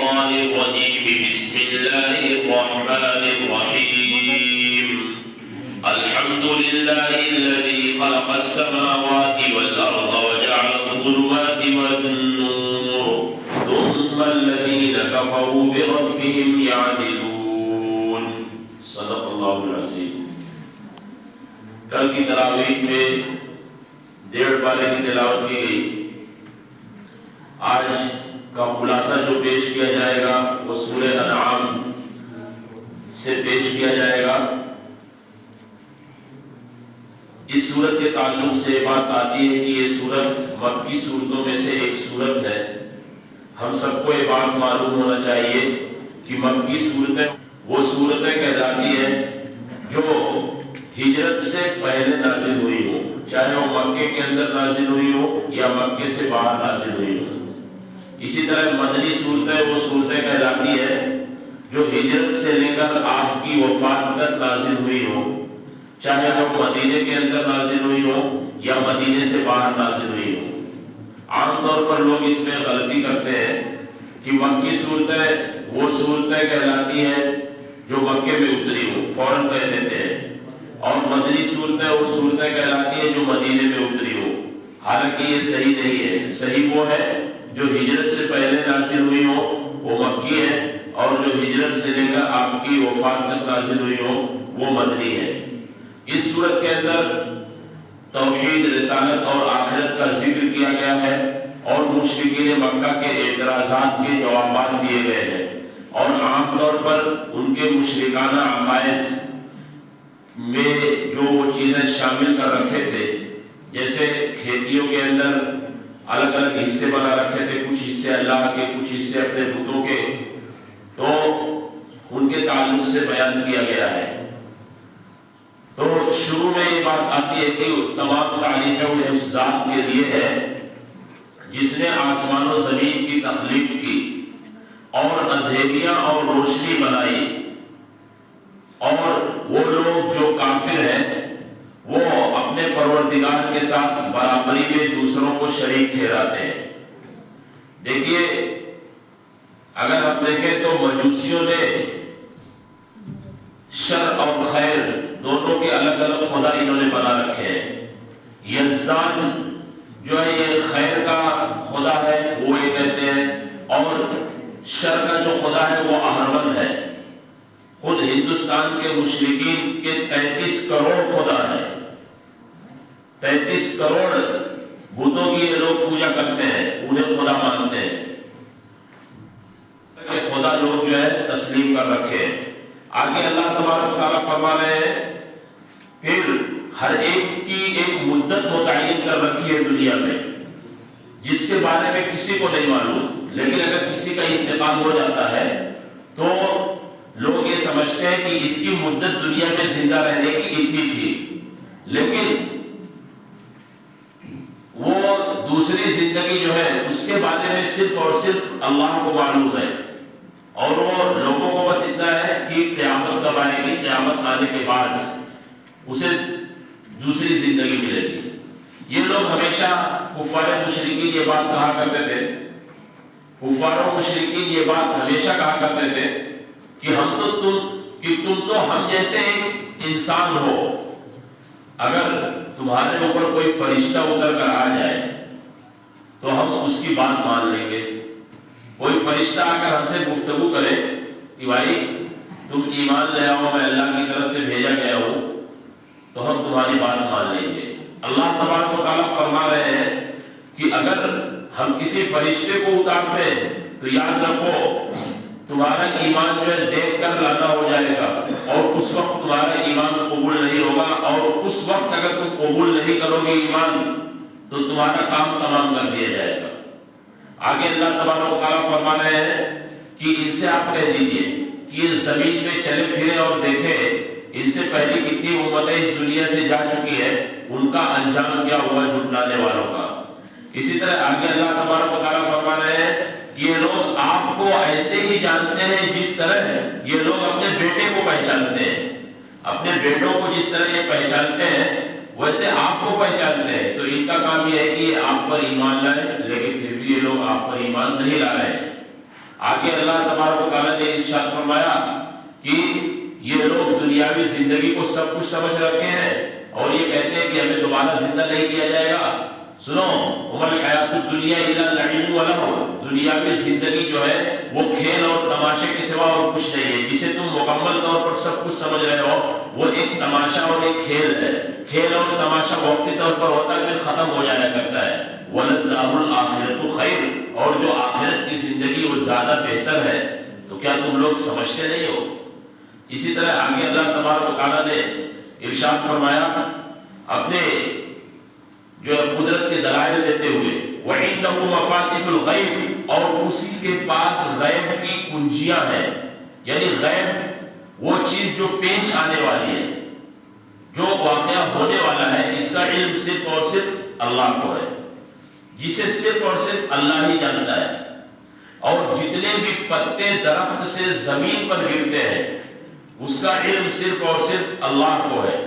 الشيطان الرجيم بسم الله الرحمن الرحيم الحمد لله الذي خلق السماوات والأرض وجعل الظلمات والنور ثم الذين كفروا بربهم يعدلون صدق الله العظيم. کل کی تراویح میں 1.5 پارے کی تلاوت کی گئی. آج کا خلاصہ جو پیش کیا جائے گا وہ سورہ انعام سے پیش کیا جائے گا. اس سورت کے تعلق سے بات آتی ہے کہ یہ سورت مکی سورتوں میں سے ایک سورت ہے. ہم سب کو یہ بات معلوم ہونا چاہیے کہ مکی سورتیں وہ سورتیں کہلاتی ہیں جو ہجرت سے پہلے نازل ہوئی ہو، چاہے وہ مکے کے اندر نازل ہوئی ہو یا مکے سے باہر نازل ہوئی ہو. اسی طرح مدنی صورتیں وہ صورتیں کہلاتی ہیں جو ہجرت سے لے کر آپ کی وفات تک نازل ہوئی ہو، چاہے وہ مدینے کے اندر نازل ہوئی ہو یا مدینے سے باہر نازل ہوئی ہو. عام طور پر لوگ اس میں غلطی کرتے ہیں کہ مکی صورتیں وہ صورتیں کہلاتی ہیں جو مکے میں اتری ہو، فوراً کہہ دیتے ہیں، اور مدنی صورتیں وہ صورتیں کہلاتی ہیں جو مدینے میں اتری ہو. حالانکہ یہ صحیح نہیں ہے. صحیح وہ ہے جو ہجرت سے پہلے نازل ہوئی ہو وہ مکی ہے، اور جو ہجرت سے لے کر آپ کی وفات تک نازل ہوئی ہو وہ مدنی ہے. اس صورت کے اندر توحید، رسالت اور آخرت کا ذکر کیا گیا ہے، اور مشرکین مکہ کے اعتراضات کے جوابات دیے گئے ہیں، اور عام طور پر ان کے مشرکانہ عقائد میں جو وہ چیزیں شامل کر رکھے تھے، جیسے کھیتیوں کے اندر الگ الگ حصے بنا رکھے تھے، کچھ حصے اللہ کے، کچھ حصے اپنے بتوں کے، تو ان کے تعلق سے بیان کیا گیا ہے. تو شروع میں یہ بات آتی ہے کہ تمام تعریفیں اس ذات کے لیے ہے جس نے آسمان و زمین کی تخلیق کی اور اندھیریاں اور روشنی بنائی. اور وہ لوگ جو کافر ہیں وہ اپنے پروردگار کے ساتھ برابری میں دوسروں کو شریک ٹھہراتے ہیں. دیکھیے، اگر ہم دیکھیں تو مجوسیوں نے شر اور خیر دونوں کے الگ الگ خدا انہوں نے بنا رکھے ہیں. یزدان جو ہے یہ خیر کا خدا ہے، وہ یہ کہتے ہیں، اور شر کا جو خدا ہے وہ اہرمن ہے. خود ہندوستان کے مشرکین کے 33 کروڑ خدا ہے. 33 کروڑ بتوں کی یہ لوگ پوجا کرتے ہیں، انہیں خدا مانتے ہیں. خدا لوگ جو ہے تسلیم کر رکھے ہیں. آگے اللہ تبارک و تعالیٰ فرما رہے ہیں پھر ہر ایک کی ایک مدت متعین کر رکھی ہے دنیا میں، جس کے بارے میں کسی کو نہیں معلوم. لیکن اگر کسی کا انتقال ہو جاتا ہے تو لوگ یہ سمجھتے ہیں کہ اس کی مدت دنیا میں زندہ رہنے کی اتنی تھی، لیکن وہ دوسری زندگی جو ہے اس کے بارے میں صرف اور صرف اللہ کو معلوم ہے. اور وہ لوگوں کو بس اتنا ہے کہ قیامت کب آئے گی، قیامت آنے کے بعد اسے دوسری زندگی ملے گی. یہ لوگ ہمیشہ کفار مشرکین یہ بات کہا کرتے تھے، کفار و مشرکین یہ بات ہمیشہ کہا کرتے تھے کہ تم تو ہم جیسے ایک انسان ہو. اگر تمہارے اوپر کوئی فرشتہ اتر کر آ جائے تو ہم اس کی بات مان لیں گے. کوئی فرشتہ آ کر ہم سے گفتگو کرے کہ بھائی تم ایمان لے آؤ، میں اللہ کی طرف سے بھیجا گیا ہوں، تو ہم تمہاری بات مان لیں گے. اللہ تبارک و تعالیٰ فرما رہے ہیں کہ اگر ہم کسی فرشتے کو اتارتے ہیں تو یاد رکھو تمہارا ایمان جو ہے دیکھ کر لانا ہو جائے گا، اور اس وقت تمہارا ایمان قبول نہیں ہوگا. اور اس وقت اگر تم قبول نہیں کرو گے ایمان تو تمہارا کام تمام کر دیا جائے گا. آگے اللہ تبارک و تعالیٰ فرما رہے ہیں کہ ان سے آپ کہہ دیجئے کہ یہ زمین میں چلے پھرے اور دیکھیں ان سے پہلے کتنی امتیں اس دنیا سے جا چکی ہے، ان کا انجام کیا ہوا جھٹلانے والوں کا. اسی طرح آگے اللہ تبارک و تعالیٰ فرما رہے ہیں یہ لوگ آپ کو ایسے ہی جانتے ہیں جس طرح یہ لوگ اپنے بیٹے کو پہچانتے ہیں. اپنے بیٹوں کو جس طرح یہ پہچانتے ہیں ویسے آپ کو پہچانتے ہیں. تو ان کا کام یہ ہے کہ آپ پر ایمان لائے، لیکن پھر بھی یہ لوگ آپ پر ایمان نہیں لا رہے ہیں. آگے آگے اللہ تبارک و تعالیٰ نے ارشاد فرمایا کہ یہ لوگ دنیاوی زندگی کو سب کچھ سمجھ رکھے ہیں اور یہ کہتے ہیں کہ ہمیں دوبارہ زندہ نہیں کیا جائے گا. سنو، عمر حیات الدنیا الا لعب و لہو، دنیاوی زندگی جو ہے وہ کھیل اور تماشے کے سوا اور کچھ نہیں ہے. جسے تم مکمل طور پر سب کچھ سمجھ رہے ہو وہ ایک تماشا اور ایک کھیل ہے. کھیل اور تماشا وقتی طور پر ہوتا ہے، پھر ختم ہو جایا کرتا ہے. وَلَلدَّارُ الْآخِرَةُ خَيْرٌ، اور جو آخرت کی زندگی وہ زیادہ بہتر ہے. تو کیا تم لوگ سمجھتے نہیں ہو؟ اسی طرح آگے اللہ تبارک و تعالیٰ نے ارشاد فرمایا اپنے جو قدرت کے دلائل دیتے ہوئے، وَعِندَهُ مَفَاتِحُ الْغَيْبِ، اور اسی کے پاس غیب کی کنجیاں ہیں. یعنی غیب وہ چیز جو پیش آنے والی ہے، جو واقعہ ہونے والا ہے، اس کا علم صرف اور صرف اللہ کو ہے، جسے صرف اور صرف اللہ ہی جانتا ہے. اور جتنے بھی پتے درخت سے زمین پر گرتے ہیں اس کا علم صرف اور صرف اللہ کو ہے.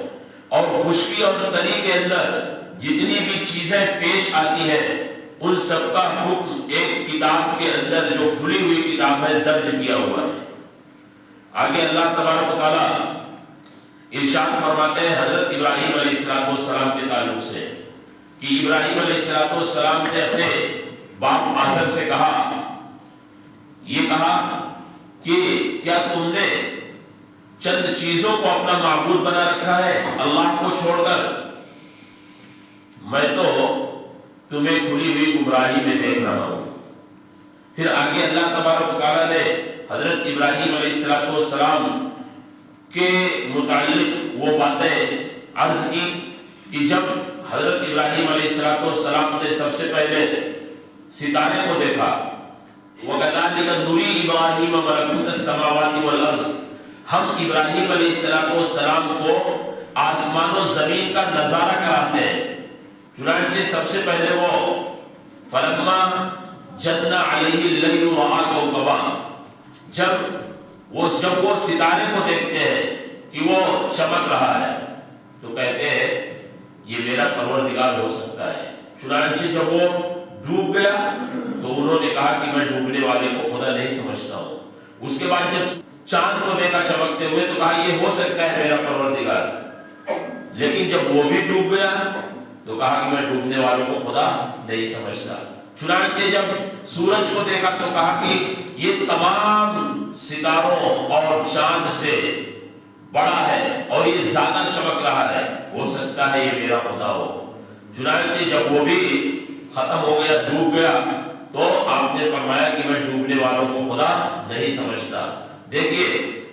اور خشکی اور تری کے اندر جتنی بھی چیزیں پیش آتی ہیں ان سب کا حکم ایک کتاب کے اندر جو کھلی ہوئی کتاب ہے درج کیا ہوا ہے. آگے اللہ تبارک و تعالیٰ ارشاد فرماتے ہیں حضرت ابراہیم علیہ السلام کے تعلق سے کہ ابراہیم علیہ السلام نے اپنے باپ آزر سے کہا، یہ کہا کہ کیا تم نے چند چیزوں کو اپنا معبود بنا رکھا ہے اللہ کو چھوڑ کر؟ میں تو تمہیں کھلی ہوئی گمراہی میں دیکھ رہا ہوں. پھر آگے اللہ تبارک و تعالیٰ نے حضرت ابراہیم علیہ السلام کے متعلق وہ باتیں عرض کی کہ جب حضرت ابراہیم علیہ السلام نے سب سے پہلے ستارے کو دیکھا، وَكَذَلِكَ نُرِي إِبْرَاهِيمَ مَلَكُوتَ السَّمَاوَاتِ وَالْأَرْضِ، ہم ابراہیم علیہ السلام کو آسمان و زمین کا نظارہ کراتے ہیں. چنانچہ سب سے پہلے وہ فَلَمَّا جَنَّ عَلَيْهِ اللَّيْلُ رَأَىٰ كَوْكَبًا، جب وہ ستارے کو دیکھتے ہیں کہ وہ چمک رہا ہے تو کہتے ہیں یہ میرا پروردگار ہو سکتا ہے. چنانچہ جب وہ ڈوب گیا تو انہوں نے کہا کہ میں ڈوبنے والے کو خدا نہیں سمجھتا ہوں. اس کے بعد جب چاند کو دیکھا چمکتے ہوئے تو کہا یہ ہو سکتا ہے میرا پروردگار. لیکن جب وہ بھی ڈوب گیا تو کہا کہ میں ڈوبنے والوں کو خدا نہیں سمجھتا. چنانچہ جب سورج کو دیکھا تو کہا کہ یہ تمام ستاروں اور چاند سے بڑا ہے اور یہ زیادہ چمک رہا ہے، ہو سکتا ہے یہ میرا خدا ہو. چنانچہ جب وہ بھی ختم ہو گیا، ڈوب گیا، تو آپ نے فرمایا کہ میں ڈوبنے والوں کو خدا نہیں سمجھتا. دیکھیے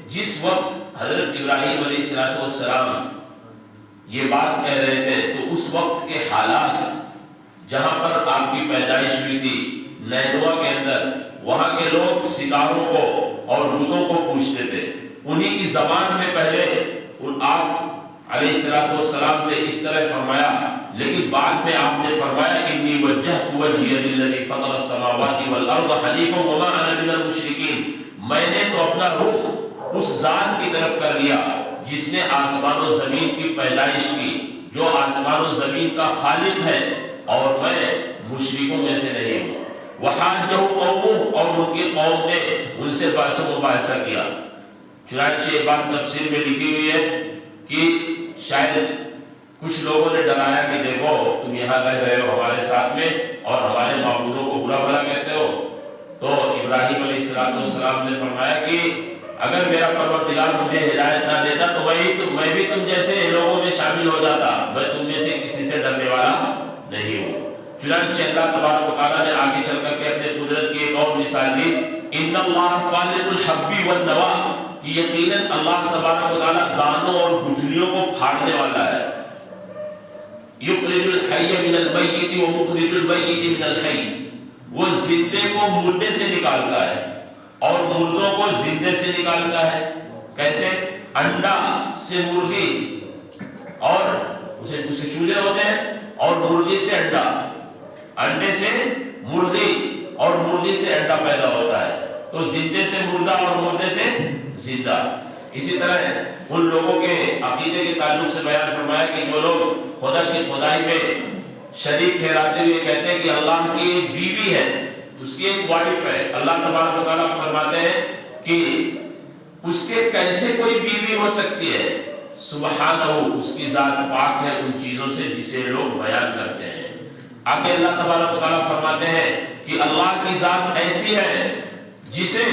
جس وقت حضرت ابراہیم علیہ السلام یہ بات کہہ رہے تھے تو اس وقت کے حالات جہاں پر آپ کی پیدائش ہوئی تھی نینوا کے اندر، وہاں کے لوگ ستاروں کو اور بتوں کو پوجتے تھے. انہی کی زبان میں پہلے آپ علیہ السلام نے اس طرح فرمایا، لیکن بعد میں آپ نے فرمایا انی وجہت وجہی للذی فطر السماوات والارض حنیفا وما انا من المشرکین، میں نے تو اپنا رخ اس ذات کی طرف کر لیا جس نے آسمان و زمین کی پیدائش کی، جو آسمان و زمین کا خالق ہے، اور میں مشرکوں میں سے نہیں ہوں. وحاجہ قومہ، اور ان کی قوم نے ان سے بحث و مباحثہ کیا. چنانچہ یہ بات تفسیر میں لکھی ہوئی ہے کہ شاید کچھ لوگوں نے ڈرایا کہ دیکھو تم یہاں رہ رہے ہو ہمارے ساتھ میں اور ہمارے معبودوں کو برا بھلا کہتے ہو. تو ابراہیم علیہ السلام نے فرمایا کہ اگر میرا پروردگار مجھے ہدایت نہ دیتا تو میں بھی تم جیسے لوگوں میں شامل ہو جاتا، میں تم میں سے کسی سے ڈرنے والا نہیں ہوں. چنانچہ اللہ تبارک و تعالیٰ نے آگے چل کر کے اپنے قدرت کی ایک اور مثال دی، ان اللہ فالق الحب والنوى، کہ یقیناً اللہ تبارک و تعالیٰ دانوں اور گٹھلیوں کو پھاڑنے والا ہے. یخرج الحی من المیت ومخرج المیت من الحی، وہ زندے کو مردے سے نکالتا ہے اور مردوں کو زندے سے نکالتا ہے. کیسے؟ انڈا سے مرغی، اور اسے چولہے ہوتے ہیں، اور مرغی سے انڈا، انڈے سے مرغی اور مرغی سے انڈا پیدا ہوتا ہے. تو زندے سے مردہ اور مردے سے زندہ. اسی طرح ان لوگوں کے عقیدے کے تعلق سے بیان فرمایا کہ جو لوگ خدا کی خدائی میں شریک ٹھہراتے ہوئے کہتے ہیں کہ اللہ کی ایک بیوی ہے، اس کی ایک وائف ہے، اللہ تبارک و تعالیٰ فرماتے ہیں کہ اس کے کیسے کوئی بیوی ہو سکتی ہے؟ سبحانہ، اس کی ذات پاک ہے ان چیزوں سے جسے لوگ بیان کرتے ہیں۔ آگے اللہ تبارک و تعالیٰ فرماتے ہیں کہ اللہ کی ذات ایسی ہے جسے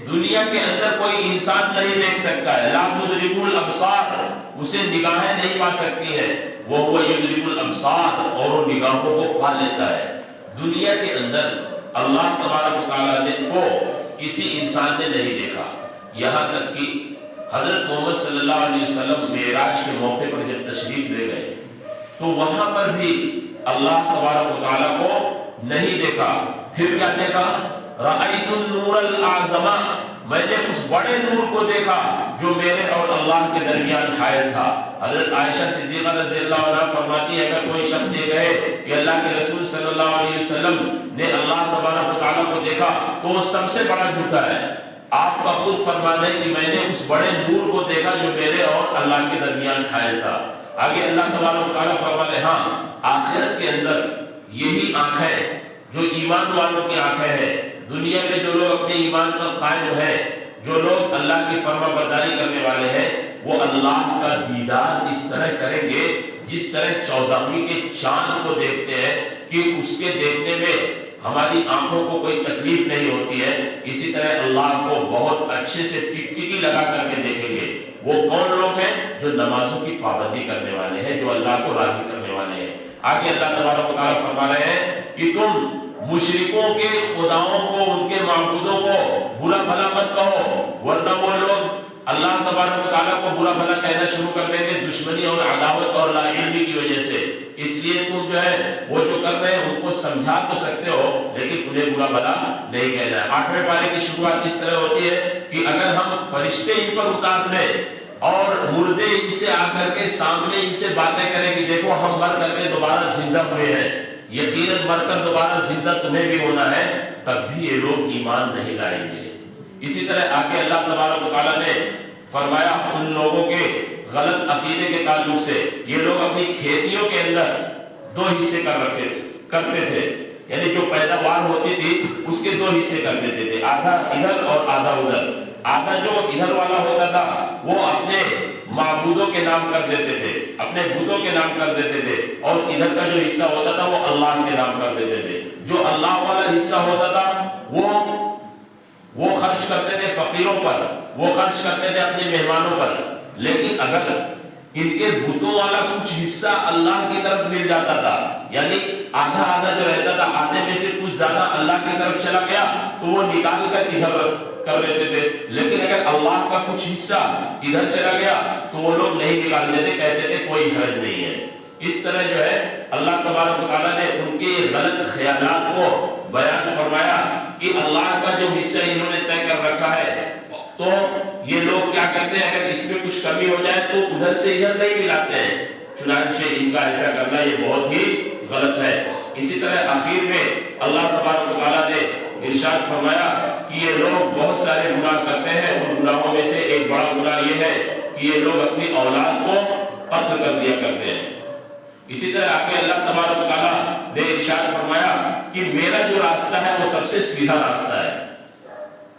دنیا کے اندر کوئی انسان نہیں دیکھ سکتا ہے، لا تدرک الابصار، اسے نگاہیں نہیں پا سکتی ہے، وہ یدرک الابصار، اور وہ نگاہوں کو پا لیتا ہے۔ دنیا کے اندر اللہ تبارک و تعالیٰ نے کو کسی انسان نے نہیں دیکھا، یہاں تک کہ حضرت محمد صلی اللہ علیہ وسلم معراج کے موقع پر جب تشریف لے گئے تو وہاں پر بھی اللہ تبارک و تعالیٰ کو نہیں دیکھا۔ پھر کیا دیکھا؟ رأیت النور العظم، میں نے اس بڑے نور کو دیکھا جو میرے اور اللہ کے درمیان حائل تھا۔ حضرت عائشہ صدیقہ رضی اللہ عنہ فرماتی ہے اگر کوئی شخص یہ کہے کہ اللہ کے رسول صلی اللہ علیہ وسلم نے اللہ تبارک و تعالیٰ کو دیکھا تو وہ سب سے بڑا جھوٹا ہے۔ آپ کا خود فرمان ہے کہ میں نے اس بڑے نور کو دیکھا جو میرے اور اللہ کے درمیان حائل تھا۔ آگے اللہ تبارک و تعالیٰ فرماتے ہیں ہاں آخرت کے اندر یہی آنکھیں جو ایمان والوں کی آنکھیں ہیں، دنیا میں جو لوگ اپنے ایمان پر قائم ہیں، جو لوگ اللہ کی فرما برداری کرنے والے ہیں، وہ اللہ کا دیدار اس طرح کریں گے جس طرح 14ویں کے چاند کو دیکھتے ہیں کہ اس کے دیکھنے میں ہماری آنکھوں کو کوئی تکلیف نہیں ہوتی ہے، اسی طرح اللہ کو بہت اچھے سے ٹکٹکی لگا کر کے دیکھیں گے۔ وہ کون لوگ ہیں؟ جو نمازوں کی پابندی کرنے والے ہیں، جو اللہ کو راضی کرنے والے ہیں۔ آگے اللہ تبارک و تعالیٰ فرما رہے ہیں کہ تم مشرکوں کے خداؤں کو، ان کے معبودوں کو برا بھلا مت کہو، ورنہ وہ لوگ اللہ تبارک و تعالیٰ کو برا بھلا کہنا شروع کر دیں گے دشمنی اور عداوت اور لا علمی کی وجہ سے۔ اس لیے تم جو ہے وہ جو کر رہے ہیں ان کو سمجھا تو سکتے ہو لیکن انہیں برا بھلا نہیں کہنا ہے۔ 8ویں پارے کی شروعات اس طرح ہوتی ہے کہ اگر ہم فرشتے ان پر اتار دیں اور مردے ان سے آ کر کے سامنے ان سے باتیں کریں کہ دیکھو ہم مر کر کے دوبارہ زندہ ہوئے ہیں، یقیناً مر کر دوبارہ زندہ تمہیں بھی ہونا ہے، تب بھی یہ لوگ ایمان نہیں لائیں گے۔ اسی طرح آگے اللہ تبارک و تعالیٰ نے فرمایا ان لوگوں کے غلط عقیدے کے تعلق سے، یہ لوگ اپنی کھیتیوں کے اندر 2 حصے کرتے تھے، یعنی جو پیداوار ہوتی تھی اس کے 2 حصے کر دیتے تھے، آدھا ادھر اور آدھا ادھر۔ آدھا جو ادھر والا ہوتا تھا وہ اپنے معبودوں کے نام کر دیتے تھے، اپنے بتوں کے نام کر دیتے تھے، اور ادھر کا جو حصہ ہوتا تھا وہ اللہ کے نام کر دیتے تھے۔ جو اللہ والا حصہ ہوتا تھا وہ خرچ کرتے تھے فقیروں پر، وہ خرچ کرتے تھے اپنے مہمانوں پر، لیکن اگر ان کے بتوں والا کچھ حصہ اللہ کی طرف مل جاتا تھا، یعنی آدھا آدھا جو رہتا تھا، آدھے میں سے کچھ زیادہ اللہ کی طرف چلا گیا تو وہ نکال کر ادھر کر لیتے تھے، لیکن اگر اللہ کا کچھ حصہ ادھر چلا گیا تو وہ لوگ نہیں نکالتے تھے، کہتے تھے کوئی حرج نہیں ہے۔ اس طرح جو ہے اللہ تبارک و تعالیٰ نے ان کے غلط خیالات کو بیان فرمایا کہ اللہ کا جو حصہ انہوں نے طے کر رکھا ہے تو یہ لوگ کیا کرتے ہیں اگر اس میں کچھ کمی ہو جائے تو ادھر سے ادھر نہیں ملاتے ہیں، چنانچہ ان کا ایسا کرنا یہ بہت ہی غلط ہے۔ اسی طرح آخر میں اللہ تبارک و تعالیٰ نے ارشاد فرمایا کہ یہ لوگ بہت سارے گناہ کرتے ہیں، ان گناہوں میں سے ایک بڑا گناہ یہ ہے کہ یہ لوگ اپنی اولاد کو قتل کر دیا کرتے ہیں۔ اسی طرح آگے اللہ تبارک و تعالیٰ نے ارشاد فرمایا کہ میرا جو راستہ ہے وہ سب سے سیدھا راستہ ہے۔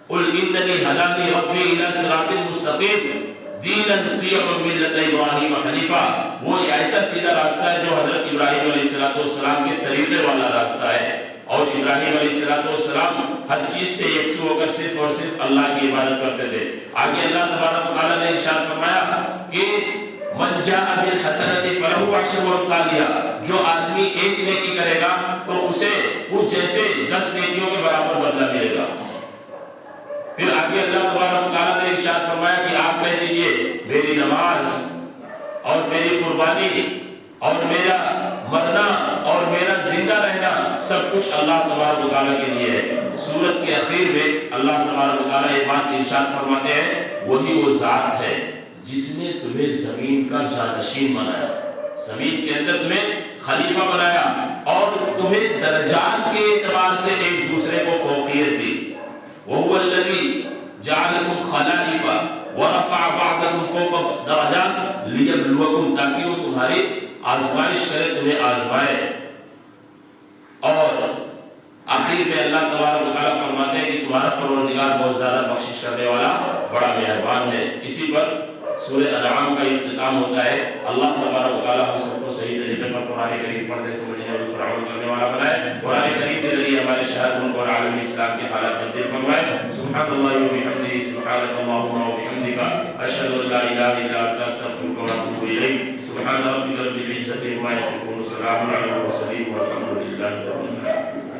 قل اننی ہدانی ربی الی صراط مستقیم دینا قیما ملت ابراہیم حنیفا، وہ ایسا سیدھا راستہ ہے جو حضرت ابراہیم علیہ السلام کے طریقے والا راستہ ہے، اور ابراہیم علیہ السلام ہر چیز سے یکسو ہو کر صرف اور صرف اللہ کی عبادت کرتے تھے۔ آگے اللہ تبارک و تعالیٰ نے ارشاد فرمایا کہ من جاء بالحسنۃ فلہ عشر امثالها، جو آدمی ایک نیکی کرے گا تو اسے اس جیسے 10 نیکیوں کے برابر بدلہ ملے گا۔ پھر آگے اللہ تبارک و تعالیٰ نے ارشاد فرمایا کہ آپ کہہ دیجئے میری نماز اور میری قربانی اور میرا مرنا اور میرا زندہ رہنا سب کچھ اللہ تبارک و تعالیٰ کے لیے ہے۔ سورت کے اخیر میں اللہ تبارک و تعالیٰ یہ بات ارشاد فرماتے ہیں وہی وہ ذات ہے جس نے تمہیں زمین کا جانشین بنایا، زمین کے اندر تمہیں خلیفہ بنایا اور تمہیں درجات کے اعتبار سے ایک دوسرے کو فوقیت دی۔ وَهُوَ الَّذِي جَعَلَكُمْ خَلَائِفَ وَرَفَعَ بَعْضَكُمْ فَوْقَ دَرَجَاتٍ لِيَبْلُوَكُمْ، تاکہ وہ تمہاری آزمائش کرے، تمہیں آزمائے۔ اور آخر آخر میں اللہ تبارک و تعالیٰ فرماتے ہیں کہ تمہارا پروردگار بہت زیادہ بخشش کرنے والا بڑا مہربان ہے۔ اسی پر سورہ انعام کا اختتام ہوتا ہے۔ اللہ تبارک و تعالیٰ ہم سب کو صحیح طریقے پر قرآن کریم پڑھنے سمجھنے اور اس پر عمل کرنے والا بنائے۔ قرآن کریم کے ذریعے ہمارے شہر ملک اور عالم اسلام کے حالات تبدیل فرمائے۔ سبحان اللہ و بحمدہ، سبحانک اللہم و بحمدک، اشہد ان لا الہ الا انت، استغفرک و اتوب الیک۔ سبحان ربک رب العزۃ عما یصفون، وسلام علی المرسلین والحمد للہ رب العالمین۔